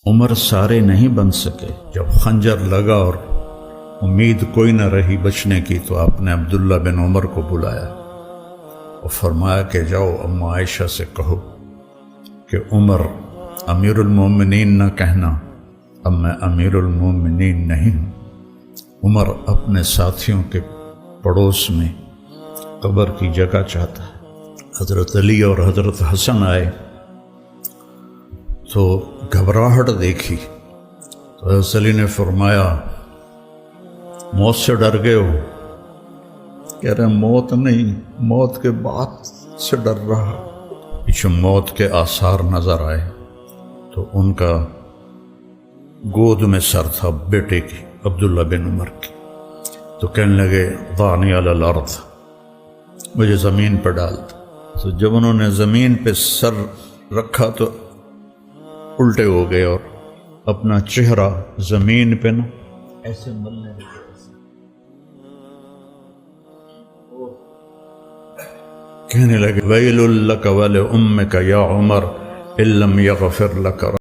عمر سارے نہیں بن سکے۔ جب خنجر لگا اور امید کوئی نہ رہی بچنے کی تو آپ نے عبداللہ بن عمر کو بلایا اور فرمایا کہ جاؤ اماں عائشہ سے کہو کہ عمر امیر المومنین نہ کہنا، اب میں امیر المومنین نہیں ہوں۔ عمر اپنے ساتھیوں کے پڑوس میں قبر کی جگہ چاہتا ہے۔ حضرت علی اور حضرت حسن آئے تو گھبراہٹ دیکھی تو حضرت علی نے فرمایا موت سے ڈر گئے ہو؟ کہہ رہے موت نہیں، موت کے بعد سے ڈر رہا۔ پیچھے موت کے آثار نظر آئے تو ان کا گود میں سر تھا بیٹے کی، عبداللہ بن عمر کی، تو کہنے لگے ضعنی علی الارض، مجھے زمین پر ڈال دو۔ تو جب انہوں نے زمین پہ سر رکھا تو الٹے ہو گئے اور اپنا چہرہ زمین پہ نہ ایسے ملنے لگے۔ کہنے لگے ویل لک ولامک یا عمر ان لم یغفر لک